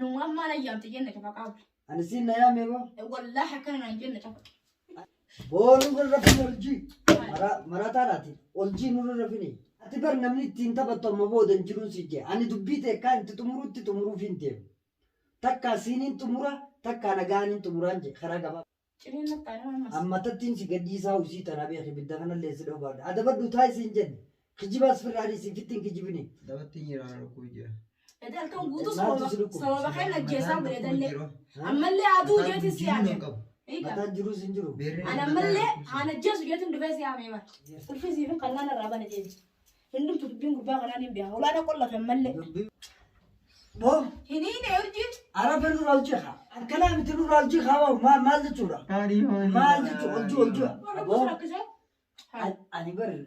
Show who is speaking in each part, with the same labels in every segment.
Speaker 1: نوم ما نيام تجينا كفا قابل
Speaker 2: أنا سين يا ميبا
Speaker 1: والله حكنا نجينا كفا
Speaker 2: بول نور رفني ألجي مرا تاراتي ألجي نور رفني أتبر نمني تين تبى ما بود نجرون سيجي أنا دبيت كان تمرو فين تيم تكا سينين تمرا تكا نجانين تمرانجي خراجا
Speaker 1: شنو نتاعنا
Speaker 2: أما تتين سيجدي ساو سي تنابي أخي بدنا اللي سلوا بعد هذا بدو تاي سينجن كجيباس فراري سيفتين كجيبني
Speaker 3: دبتين يرانا كوجا
Speaker 1: هذا كان قوتو سوا بخير نجيسا بريدلي أما اللي عدو جيت السياقة
Speaker 2: متى جرو سنجرو
Speaker 1: أنا ملء أنا جالس جيت ندفع سيا ميمار الفيس يفهم قلنا الرابع نجيبي عندهم تبين قبا قلنا نبيها ولا أنا كله في ملء
Speaker 2: بو
Speaker 1: هني أرجع
Speaker 2: عرف إنه رالجيها الكلام تلو رالجيها ما لتشورا ما لتشورا ألجو أنا بر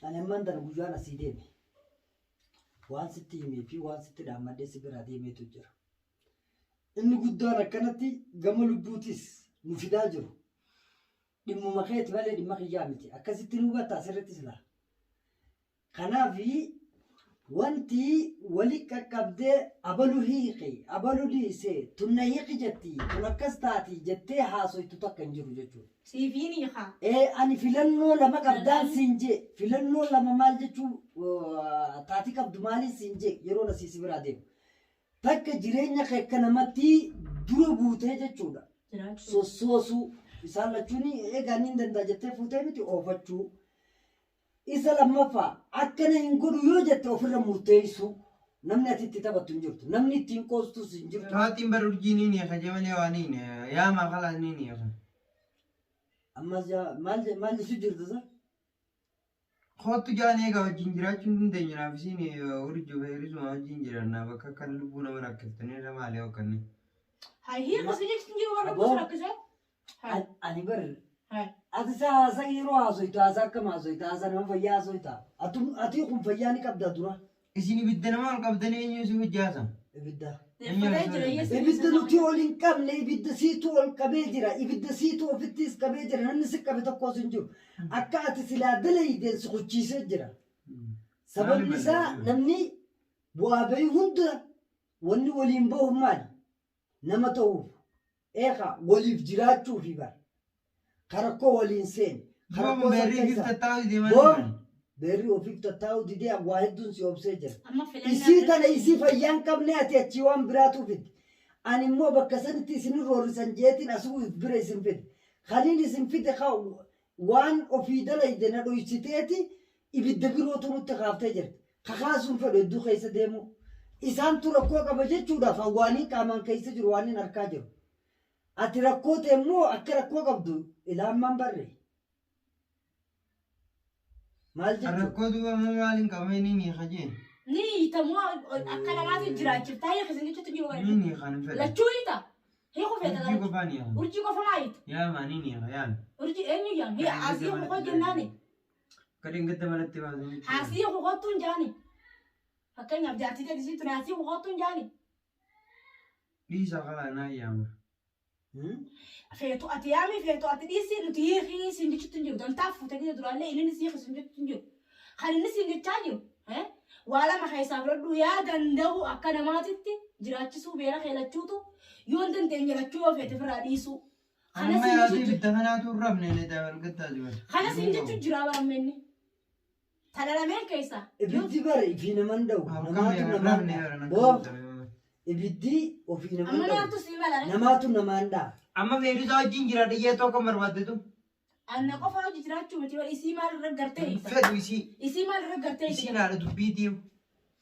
Speaker 2: أنا ما أندر بجوانا سيدي وان ستي مي في وان ستي دام دي سبرا دي مي تجرا إنه قدونا كانتي جمال بوتيس نفيداجو دم مخيت بالي دم مخي جامتي أكاسيتي نوبا تأثيرتي سلا خنا في وانتي ولك كبدة أبلو هيقي أبلو ليسي تنهيقي جتي تنكستاتي جتي حاسوي تتكنجرو جتو
Speaker 1: سيفيني خا
Speaker 2: إيه أنا فيلنو لما كبدان سينجي فيلنو لما مال جتو تاتي كبد مالي سينجي يرونا سيسي براديو تك جيرينيا كنمتي درو بوته جتو سوسو مثال لچوني إيه غانين دندا جتي فوتي متي أوفتشو إذا لما فا أكنا ينقول يوجد توفر مرتيسو نمني تتبع تنجرت نمني تنقصتو سنجرت
Speaker 3: هاتين برجيني يا خجمني وانين يا ما خلاني يا خ
Speaker 2: أما جا مال سجرت ذا
Speaker 3: خط جاني كا جنجرا چندن دنجرا بسيني ورجو بيرجو ما جنجرا نا بكا كلبونا مركبتني رما عليه كني
Speaker 1: هاي هي قصدي تنجي ولا بس ركزة
Speaker 2: أنا بر
Speaker 1: هاي
Speaker 2: أتسا سيرو أزويتا أزاك ما أزويتا أزانا فيا أزويتا أتيكم فياني كبدا دورا
Speaker 3: إسيني بدنا ما القبضني ينسو جازم
Speaker 2: إبدا
Speaker 1: إبدا
Speaker 2: نتيولين كم لي إبدا سيتو الكبيجرا إبدا سيتو فتيس كبيجرا ننسك بتقوى سنجو أكاد سلا دلي دين سخوتشي سجرا سبب نساء نمني بوابي هند وني ولين بوه مالي نما توف إيخا وليف جراتشو في بار كاركو والإنسان
Speaker 3: كاركو بيري في تتاو دي
Speaker 2: ما بيري وفيك تتاو دي واحد دون سيوب سجر إسي تنا إسي فيان كم نأتي أتشوان براتو فيد أنا مو بكسر تيسين رورسان جيتين أسوي بريسين فيد خليني سنفيد خاو وان أفيدا لا يدنا لو يستيتي يبدأ بيروتو متخاف تجر خلاصون فلو دو خيس ديمو إسان تركوا كبجة شودا فواني كمان كيس جرواني نركاجو أتركوا تيمو أكركوا كبدو إلى من بري مال
Speaker 3: أركوا دوا مالين كميني ني خجين
Speaker 1: ني تمو أكنا ما تجرا شفتاي خزيني شو تجي وين
Speaker 3: ني خان فلا
Speaker 1: لا شويتا هي خوفي
Speaker 3: هذا لا كوفانيا
Speaker 1: ورجي كوفنايت
Speaker 3: يا ماني ني خيال
Speaker 1: ورجي إني يان هي عسيه خوخو جناني
Speaker 3: كريم قد مالتي بازم
Speaker 1: عسيه خوخو تونجاني هكذا يبدأ تيجي تجي تناسي خوخو تونجاني
Speaker 3: ليس خلا نايم
Speaker 1: فيتو أتيامي فيتو أتديسي نتيجي سندي تنجو دون تافو تجي تدور عليه إلين نسيه سندي تنجو خلينا سندي تاجو ها ولا ما خيسان ردو يا دندو أكنا ما تتي جراتي سو بيرا خيلا تشوتو يون دندن جراتيو في تفراديسو
Speaker 3: أنا يا دي بدهنا تورب نيني داول قد تاجو
Speaker 1: خلاص سندي تجرا مني ترى مين كيسا
Speaker 2: إبدي بري فينا من دو إبدي وفينا من دو نماتو نماندا
Speaker 3: أما فيري زوج جنجرا دي تو كمر ودتو
Speaker 1: أنا قفا جراتشو متي ولا إسي مال رجعتي
Speaker 3: فدو
Speaker 1: إسي مال رجعتي
Speaker 3: إسي نار دبيديو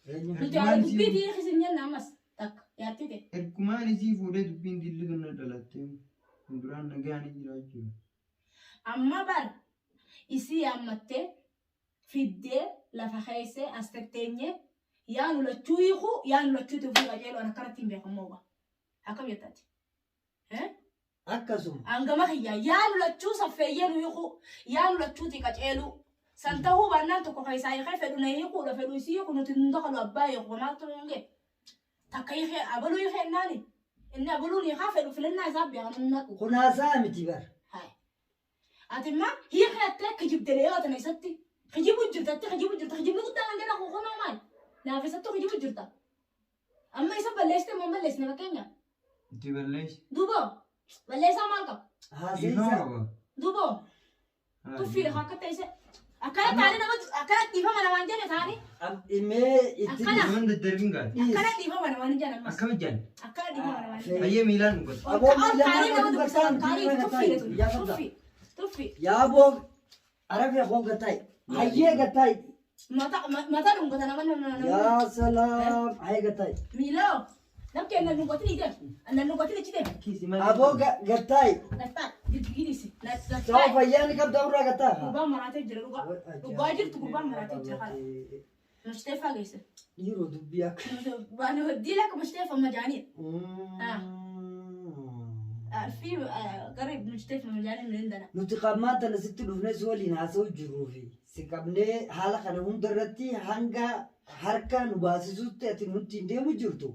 Speaker 1: نتعلم دبيدي خزيني نامس تك يا تيجي
Speaker 3: الكمان إسي فودي دبين دي اللي كنا دلتهم ندران نجاني جراتشو
Speaker 1: أما بار إسي أمتى فيدي لفخيسة أستكتيني يانو لتشويخو يانو لتشوتو في غجيلو أنا كرتين بيخموها هكذا يتاتي ها
Speaker 2: أكاسم
Speaker 1: أنجما هي يانو لتشو سفينو يخو يانو لتشوتي كجيلو سنتهو بنان تكو خيسا يخاف فدو نيخو لفدو يسيخو نتندخلو أباي يخو ما تنونجي تكيخي أبلو يخي ناني إن أبلو يخاف فدو فلنا زابي غنونكو
Speaker 2: كنا سامتي بار
Speaker 1: هاي أتما هي خياتك كجيب دليوات نيستي خجيبو جرتا خجيبو نقطة عندنا خوخنا ماي نافستو خجيبو جرتا أما يسب بلشت ما بلشنا بكينيا
Speaker 3: تبلش
Speaker 1: دوبو بلش مالك
Speaker 2: ها سيسا
Speaker 3: يفهم
Speaker 1: دوبو تفي لك هكذا يسا أكلت علينا بس أكلت ديفا ما نوان جانا ثاني
Speaker 2: am ime itti
Speaker 1: Akkana.
Speaker 3: من الدربين قال
Speaker 1: أكلت ديفا ما نوان جانا بس
Speaker 3: أكمل جان
Speaker 1: أكلت ديفا ما نوان جانا
Speaker 3: هي ميلان قلت
Speaker 2: abo
Speaker 1: كاري
Speaker 2: milana
Speaker 1: نبض
Speaker 2: ko
Speaker 1: بس
Speaker 2: batam
Speaker 1: كاري
Speaker 2: diwa
Speaker 1: تفي
Speaker 2: gatai ya fada
Speaker 1: تفي تفي
Speaker 2: ya abo arabe ko gatai hayye gatai
Speaker 1: متى نقول أنا ما
Speaker 2: ya salam hay gatai
Speaker 1: ميلو نبكي أنا نقول لي ده أنا نقول لي كده
Speaker 3: كيسي ما
Speaker 2: abo gatai
Speaker 1: لا تجيني سي لا
Speaker 2: sawa fayyani kab dabra gata
Speaker 1: قربان مراتب جرا رجع جرت قربان مراتب جرا مش تفهم ليس
Speaker 2: yiro dubbiyak
Speaker 1: أنا بدي لك مش تفهم مجاني في قريب مش تفهم مجاني من عندنا
Speaker 2: nuti qammanta nasitti dhufne waliin haasa'u jirruufi si qabnee haala kana hundarratti hanga harka nu baasisutti ati nutti hin deemu jirtu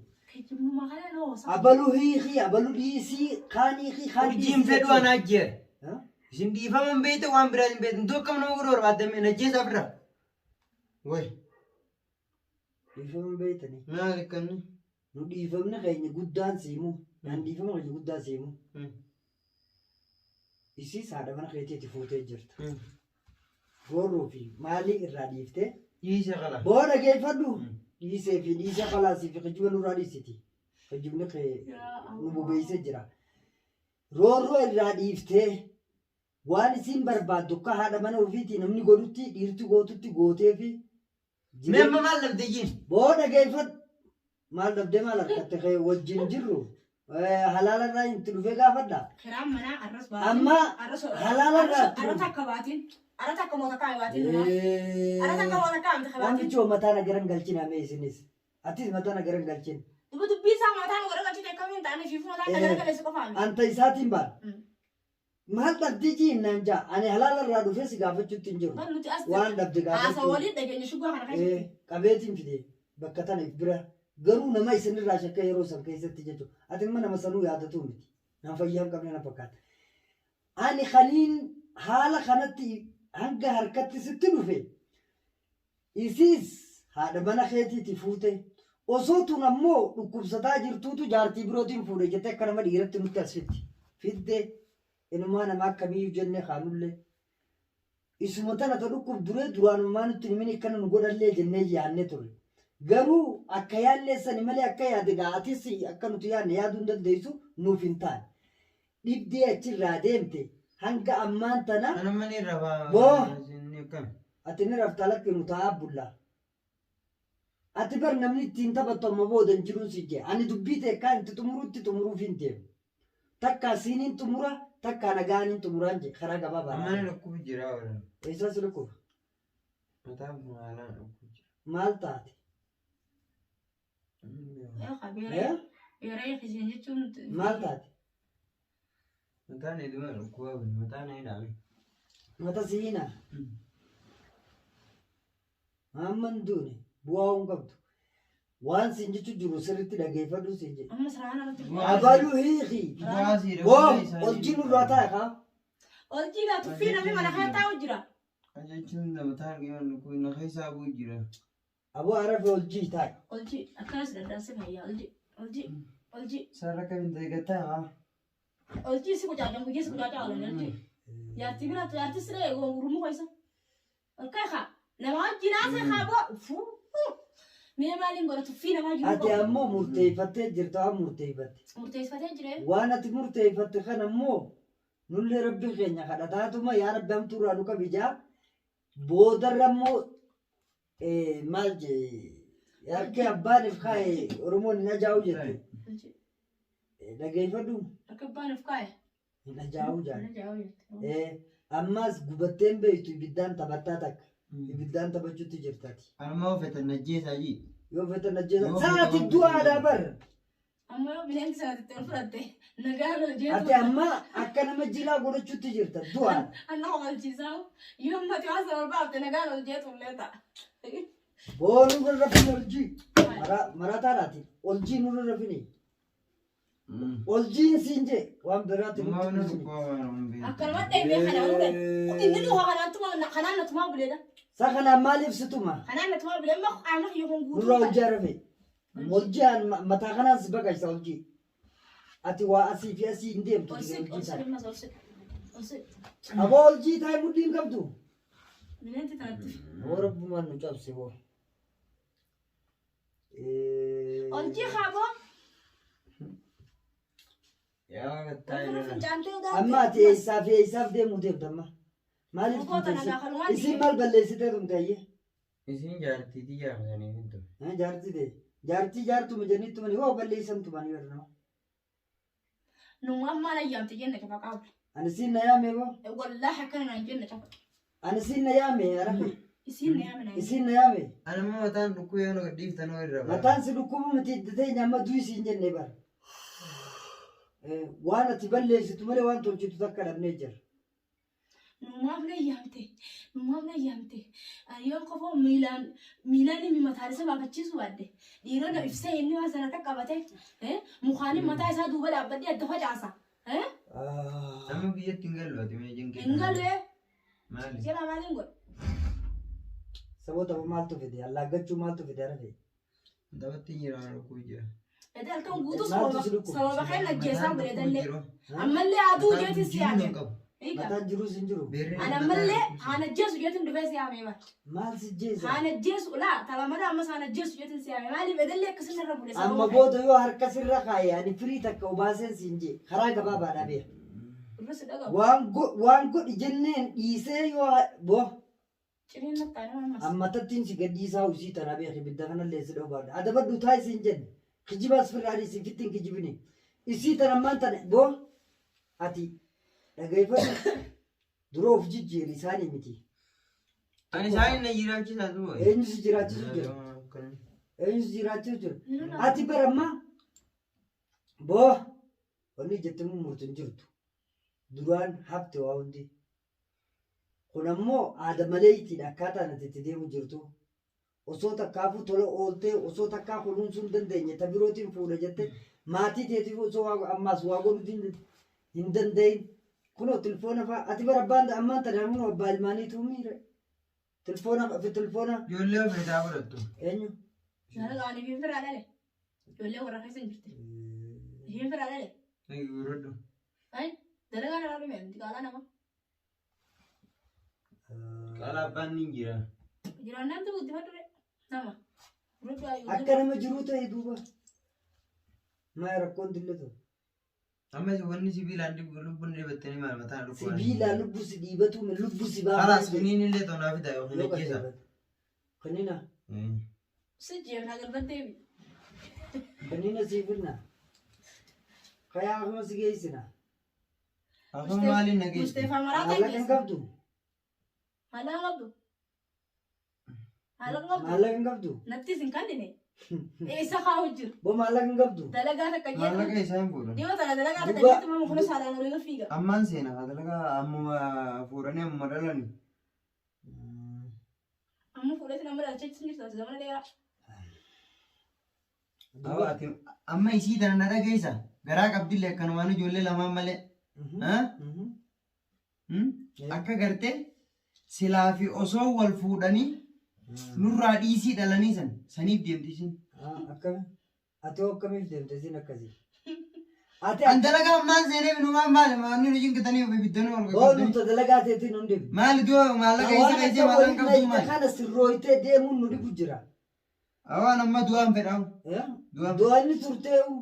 Speaker 1: ما خلينا نوصل
Speaker 2: abaluu hiikii abaluu dhiisii kaan hiikii kaan
Speaker 3: جيم فدو أنا أجير
Speaker 2: ها؟
Speaker 3: سندي فهم بيته وان براد بيت دو كم نمغرور بعد من أجيز أبرا وي
Speaker 2: dhiifama beeytanii
Speaker 3: ما لكني
Speaker 2: nu dhiifamni keenya guddaan siimu naan dhiifama keenya guddaan siimu isiis haadha mana keetiiti fuutee jirta roorroo fi maalii irraa dhiiftee
Speaker 3: يسا خلا
Speaker 2: booda geeffadhu dhiisee fi dhiisa khalaasii fi kijiba nurraa dhiisiti kijibni kee nu bobeeysee jira roorroo irraa dhiiftee waan isiin barbaaddu akka haadha mana ofiitii namni godhutti dhiirti gootutti gootee fi
Speaker 3: مما ما لبدين
Speaker 2: booda geeffadhu maal dhabdee maal harkatte kee wajjin jirru halaala irraa itti dhufee gaafadha
Speaker 1: كرام منا الرس
Speaker 2: amma halaala irraa
Speaker 1: أنا تكباتين أنا تكمل تكايباتين أنا تكمل تكايم تكباتين
Speaker 2: wantichi oo mataa nagaran galchin hame isinis atis mataa nagaran galchin
Speaker 1: تبغى تبيسا ما تاني ولا كذي تكمل تاني في فما تاني كذا كذا سكفان
Speaker 2: anta isaatiin baal maal dhabdii jiinnaan jaa ani halaala irraa dhufee si gaafachuutti hin jiru
Speaker 1: قال نتي أصلا
Speaker 2: waan dhabde gaafachuu
Speaker 1: أسوالي دقيقة شو قاعد أنا
Speaker 2: qabeetiin fide bakka tana if bira garuu nama isinirraa shakka yeroo san keessatti jechuudha ati imma nama sanuu yaadatu miti nama fayyaa hin qabne na fakkaata ani kaniin haala kanatti hanga harkatti sitti dhufe isiis haadha mana keetiiti fuute osoo tun ammoo dhukkubsataa jirtuutu jaartii birootiin fuudhe jettee akka nama dhiiratti nutti as fidde inumaa nama akkamiyyuu jennee kaanullee isuma tana ta dhukkub duree duraanumaa nutti himin ikkana nu godhallee jennee yaadne ture garuu akka yaalleessani malee akka yaade gaatis akka nuti yaadne yaaduu hin dandeessu nuuf hin taane dhibdee achirraa deemte hanga ammaan tana
Speaker 3: أنا ماني رفا
Speaker 2: بو.
Speaker 3: كم
Speaker 2: ati ni rafta lakki nu taa'aa bullaa ati bar namni ittiin taphattu amma boodan jiruun si jee ani dubbii teekkaa inti xumurutti xumuruuf hin deemu takkaa siiniin xumura takkaa nagaaniin xumuraan jee karaa gabaabaa
Speaker 3: أماني لكو جرا ولا
Speaker 2: eessa si dhukkuba
Speaker 3: متى مالا لكو
Speaker 2: maal taate
Speaker 1: يا خبير
Speaker 2: Eh?
Speaker 1: يا ريح زينجتون
Speaker 2: maal taate
Speaker 3: متى ندمر لكو متى نيدامي
Speaker 2: mata siina hamman duune bu'aa hin qabdu waan sin jechu jiru sirritti dhageeffadhu sin jedhe
Speaker 1: أما سرعنا رتب
Speaker 2: abaluu hiikii
Speaker 3: بواسير
Speaker 2: boo oljiin irraa taa'e kaa
Speaker 1: قلتي لا تفينا في من خير تاوجرا
Speaker 3: أجتشن متى كمان لكو نخيس أبو جرا
Speaker 2: aboo arabe oljii taa'e
Speaker 1: قلتي أكاس لدرسة هيا قلتي
Speaker 3: سارك من ذيكتا
Speaker 1: قلتي سكوا جاجم كوجي سكوا جاجم على قلتي يا تبينا يا تسرع ورمو كويسة الكاخا لما جينا خابو فو مين مالين قلت تفينا ما
Speaker 2: ati
Speaker 1: جينا
Speaker 2: ammoo murteeffattee jirta waan murteeffatte
Speaker 1: مرتين فتاة جرا
Speaker 2: waan ati murteeffatte kan ammoo nullee rabbi keenya kadhataatuma yaa rabbi hamtuurraa nu kabijaa boodarra ammoo maal jee harkee abbaaniif kaa'e oromoon hin ajaa'u jette dhageeffadhu
Speaker 1: ركبان فكاية
Speaker 2: hin ajaa'u jaan
Speaker 1: أنا جاوي
Speaker 2: ammaas gubattee beektu ibiddaan taphattaa takka ibiddaan taphachuutti jirtaati
Speaker 3: أنا ما وفيت النجيس أجي
Speaker 2: yoo fedhan ajjeesa saati du'aadhaa bar
Speaker 1: أما يوم بنين سنة تفرد نقالوا
Speaker 2: ati
Speaker 1: جيت
Speaker 2: amma akka nama jilaa godhachuutti jirta du'aan
Speaker 1: أنا قلت زاو يوم ما توصل الباب نقالوا جيت ولا
Speaker 2: boonuu nurra rafini oljii marataadhaati oljii nurra rafini oljiin siin jee waan biraatti
Speaker 3: ما
Speaker 2: nutti
Speaker 3: نسوا
Speaker 2: himini.
Speaker 3: وانا
Speaker 1: أكلمت أبي خنان إني لو خنان نتما بليدا
Speaker 2: Sa kanaan maaliif situma
Speaker 1: خنان نتما بليدا ما أنا يكون
Speaker 2: nurra hojjaa rafe Moljaan mataa kanaas baqaysa hojii. Ati waa asii fi asii hin deemtu hojii taa'e. Aboo hojii taa'e mudhii hin qabdu.
Speaker 1: Bineensi taatti.
Speaker 2: Aboo rabbumaan nu cabse boo.
Speaker 1: Hojii kaaboo.
Speaker 3: Yaa gattaa
Speaker 2: Amma ati eessaaf deemuu deemta amma. Maaliif isin maal balleessitee tumtayye?
Speaker 3: isin jaartiitii jaarsanii hin ture.
Speaker 2: Jaartii jaartuma jennitti mani hoo balleessamtu mani garnaa.
Speaker 1: Numa mana yaamte jenna kafa qabu.
Speaker 2: Ani siin na yaame boo.
Speaker 1: Wallahi akkana naan jenna kafa.
Speaker 2: Ani siin na yaame arafe.
Speaker 1: Isin na yaame naan.
Speaker 2: Isin na yaame.
Speaker 3: Ani amma mataan dhukkuu yoo nu gadhiiftanoo irra bara.
Speaker 2: Mataan si dhukkubu miti ta'e nyamma du'i siin jennee bara. Waan ati balleessitu malee waan tolchitu takka dhabnee jira.
Speaker 1: Numaaf na yaamte. Yoon kofoo miilaan inni mataalisa baafachiisu waadde. Dhiironni ibsee inni waan sana qaqqabate. Mukaan mataa isaa duuba dhaabbadhee adda facaasa.
Speaker 3: Amma biyyatti hin galu ati mee jinkee.
Speaker 1: Hin galee.
Speaker 3: Maali?
Speaker 1: Jala maaliin godhe?
Speaker 2: Saboota maaltu fide? Allaaggachuu maaltu fide arafe?
Speaker 3: Dabatti jiraan dhukkuu jira.
Speaker 1: Edel kan guutuu sababa kan ajjeesaa godhe ammallee aduu jeetis yaame.
Speaker 2: Mataan jiruus hin jiru.
Speaker 1: Ammallee haana jeesu jeetin dhufee si yaame bara.
Speaker 2: Maal si jeesa?
Speaker 1: Haana jeesu laa talamada ammas haana jeesu jeetin si yaame maaliif edellee akkasin irra bude sababa.
Speaker 2: Amma booda yoo harka sirra kaaye ani firii takka obaaseen siin jee karaa gabaabaadhaa beera. Waan godhi jenneen dhiisee yoo boo.
Speaker 1: Ciniin naqxaanii ammas.
Speaker 2: Amma tattiin si gadhiisaa usii tanaa beekne bidda kanallee si dhoobaadha. Adabaddu taa'e siin jenne. Kijibaas firraadhi si fittiin kijibini. Isii tanammaan tana boo ati dhaggeeffatu dura of jijjiiri isaanii miti.
Speaker 3: Ani isaanii na jiraachisaa tu.
Speaker 2: Eenyu si jiraachisu jira? Eenyu si jiraachisu jira? Ati barammaa boo wanni jettimu murtu hin jirtu. Duraan hafte waa hundi. Kun ammoo aada malee ittiin akkaataan ati itti deemu jirtu. Osoo takkaafuu tola ooltee osoo takkaa kunuunsuu hin dandeenye ta birootiin fuudha jette maatii teetiif osoo ammaas waa godhu hin danda'in. Kunoo tilfoona fa'aa ati bara abbaan ammaan tanaafuu abbaa ilmaaniitu miire. Tilfoona.
Speaker 3: Ijoollee ofiisaa godhattu.
Speaker 2: Eenyu?
Speaker 1: Nana qaanii fi firaa dhale. Ijoollee warra keessa hin jirti. Isheen firaa dhale.
Speaker 3: Guuradhu.
Speaker 1: Dalagaa nama dhume qaalaa nama.
Speaker 3: Qaalaa abbaan ni jira.
Speaker 1: Jiraan namtu guddifadhu nama.
Speaker 2: Akka nama jiruu ta'e duuba. Maa rakkoon dillatu.
Speaker 3: Amma wanni sibiilaan lubbuun dhibattanii maal mataan dhukkuu.
Speaker 2: Sibiilaan lubbuu si dhiibatu lubbuu si baafatu.
Speaker 3: Kalaas kuniin illee toonaa fitaa yoo hin ajjeesa.
Speaker 2: Kanina.
Speaker 1: Si jeefna galbattee.
Speaker 2: Kanina si firna. Kayaa akkuma si geessina.
Speaker 3: Akkuma maaliin na geessu.
Speaker 1: Musteefaa maraa ta'e.
Speaker 2: Maallaqa hin qabdu.
Speaker 1: Maallaqa qabdu.
Speaker 2: Maallaqa hin qabdu.
Speaker 1: Nattis hin kannine. Isa haa hojjiru.
Speaker 2: Boo maallaqa hin qabdu.
Speaker 1: Dalagaa takka jedhu.
Speaker 3: Maallaqa isaa hin fuudhan.
Speaker 1: Dhiyoo tana dalagaa takka jettu mamu kuna saalaan olii fiiga.
Speaker 3: Ammaan seenaa dalagaa ammuma fuudhanii ammuma dhalani.
Speaker 1: Amma fuudhati nama dhalcheetti ni taate zamana dheeraa.
Speaker 3: Amma isii tana na dhageessa. Garaa qabdillee akkanumaan ijoollee lamaan malee. Akka gartee silaa fi osoo wal fuudhanii nurraa dhiisii dhalanii saniif deemti isin.
Speaker 2: Akkami? Ati hoo akkamiif deemte isin akkasii?
Speaker 3: An dalagaa ammaan seenee minumaan maali maanni nu jinkatanii of ibiddanii ol
Speaker 2: qabdanii. Oo nuti dalagaa teetiin hundi.
Speaker 3: Maali doo maallaqa isa keessee maallaqa qabdu maali?
Speaker 2: Kana sirrooyitee deemuun nu dhibu jira.
Speaker 3: Awaan amma du'aan fedhamu.
Speaker 2: Du'aan ni turteewu.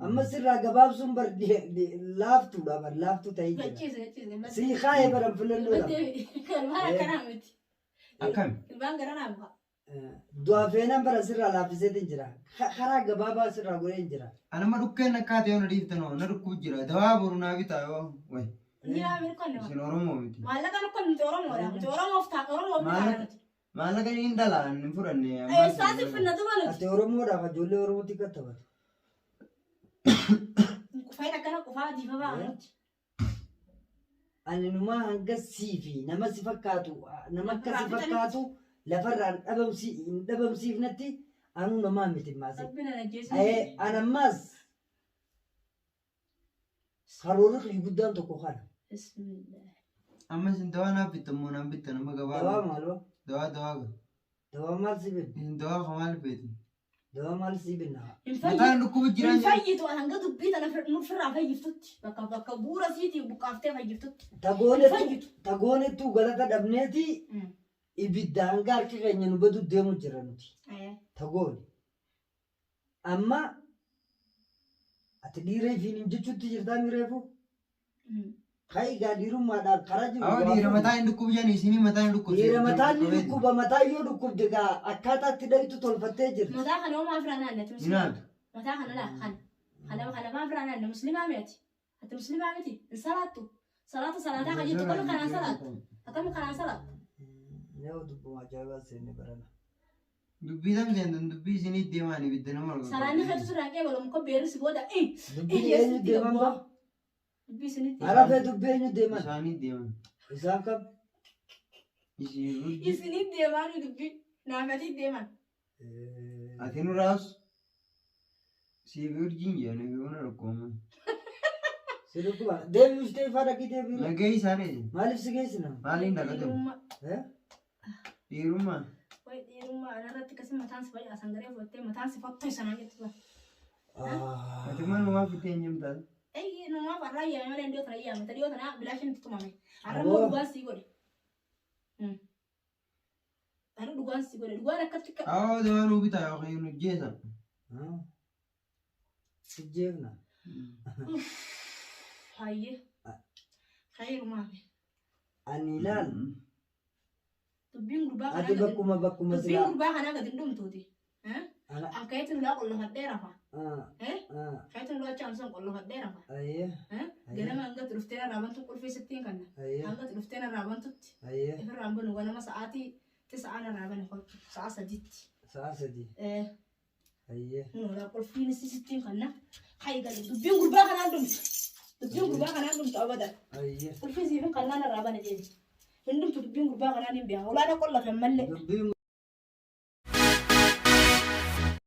Speaker 2: Amma sirraa gabaabsuun bar laaftuudha bar laaftuu ta'ee jira. Si kaayee baran filannoodha.
Speaker 1: Kalmaan akkanaa miti.
Speaker 3: Akkami?
Speaker 1: Ilmaan gara naamuka.
Speaker 2: Du'a feenaan bara sirraa laaffiseetiin jira. Karaa gabaabaa sirraa godheen jira.
Speaker 3: Anama dhukkeen akkaatee yoo na dhiiftanoo na dhukkuu jira. Dawaa boru naa bitaa yoo wayi.
Speaker 1: Yaa mirkanne.
Speaker 3: Isin Oromoo miti.
Speaker 1: Maallaqa dhukkeen nuti Oromoodha. Nuti Oromoof ta'a Oromoof ta'a nuti.
Speaker 3: Maallaqa hin dhalaan hin fudhanne.
Speaker 1: Eessaati finnatu maluti.
Speaker 2: Ati Oromoodhaaf ijoollee Oromootti kattabatu.
Speaker 1: Kufaan akkana kufaa diifa baa'amutti.
Speaker 2: Ani numaa hanga siifi nama si fakkaatu nama akka si fakkaatu lafarraan hin dhabamsiifnetti anu namaa miti maasee. Anammaas karoora guddaan tokko kana.
Speaker 3: Amma isin dawaa naaf bittamoo naan bitta nama gabaa.
Speaker 2: Dawaa maaloo?
Speaker 3: Dawaa.
Speaker 2: Dawaa maal si bitta?
Speaker 3: Dawaa maal beeku?
Speaker 2: Dawa maal sii binnaa.
Speaker 3: Mataan dhukkuba jiran.
Speaker 1: Fayyitu hanga dubbii tana nurfirraa fayyiftutti. Bakka bu'uura siitii buqqaaftee fayyiftutti.
Speaker 2: Tagoonettuu galata dhabneeti ibidda hanga harki keenya nu badu deemu jira nuti. Tagoone. Amma ati dhiiree fi hin jechuutti jirtaa mireefu. Kai gaa dhiirummaadhaan karaa jiru.
Speaker 3: Dhiira mataa hin dhukkubjan isinii mataa hin dhukkubse.
Speaker 2: Dhiira mataa ni dhukkuba mataa yoo dhukkubde gaa akkaataa itti dhayitu tolfattee jirti.
Speaker 1: Mataa kana homaa firaan aannetti musliimaa. Mataa kana laa kana maa firaan aanne musliimaa miti. Ati musliimaa miti hin salaattu. Salaataa kan jettu akkami kanaan salaattu. Akkami kanaan salaattu.
Speaker 2: Yoo dubbuma ajaa'ibaa seenne barana.
Speaker 3: Dubbii tam seentan dubbii isinii deemaan ibidda nama argatu.
Speaker 1: Salaanni feetu sirraan qeebalu muka beerisi booda
Speaker 2: dubbii eenyu deeman ba?
Speaker 1: Dubbii isinii deeman.
Speaker 2: Arafee dubbii eenyu deeman?
Speaker 3: Isaanii deeman.
Speaker 2: Isaan kam?
Speaker 1: Isinii deeman dubbii naafati deeman.
Speaker 3: Ati nuraas siif urjiin jedhanii fi mana rakkooman.
Speaker 2: Si dhukkuba deebi'us ta'e faadha kii deebi'u.
Speaker 3: Nagahee isaanii.
Speaker 2: Maaliif si geessina?
Speaker 3: Maaliin dhaqatamu? Dhiirummaa.
Speaker 1: Dhiirummaa irratti akkasii mataan si fayyaasan garee fudhattee mataan si fattuu sanaan jettu.
Speaker 3: Ati mana numaa fittee hin jimtaatu.
Speaker 1: Numaa farraa yaame malee dhiyoo tana yaame dhiyoo tana bilaashin itti tumame. Arraboo dhugaan sii godhe. Ani dhugaan sii godhe dhugaan akkatti akka.
Speaker 3: Awwa dawaa nuu bitaa yookaan nu jeesa.
Speaker 2: Si jeefna.
Speaker 1: Hayyee. Khayrumaa.
Speaker 2: Ani ilaal.
Speaker 1: Dubbiin gurbaa kanaa
Speaker 2: Ati bakkuma
Speaker 1: dubbiin
Speaker 2: silaa.
Speaker 1: gurbaa kanaa gadi hin dhumtuuti. Akkaayitiin laa qollofadhee rafa. Akkaayitiin laa chaamsan qollofadhee rafa.
Speaker 2: Ayyee.
Speaker 1: Ganama hanga dhuftee irraa bantu qulfii sittiin kanna. Hanga dhuftee irraa bantutti.
Speaker 2: Ayyee.
Speaker 1: Ifirraa banu ganama sa'aatii tisa'aan irraa bane qolchu sa'a sadiitti.
Speaker 2: Sa'a sadii. Ayyee.
Speaker 1: Nuura qulfiin sittiin kanna. Hayi gali dubbiin gurbaa kanaa dhumtu. Dubbiin gurbaa kanaa dhumtu abadan.
Speaker 2: Ayyee.
Speaker 1: Qulfii siifin kannaan irraa bane jeeti. Hundumtu dubbiin gurbaa kanaa hin beekaa. Olaanaa qollafan mallee.
Speaker 2: Dubbiin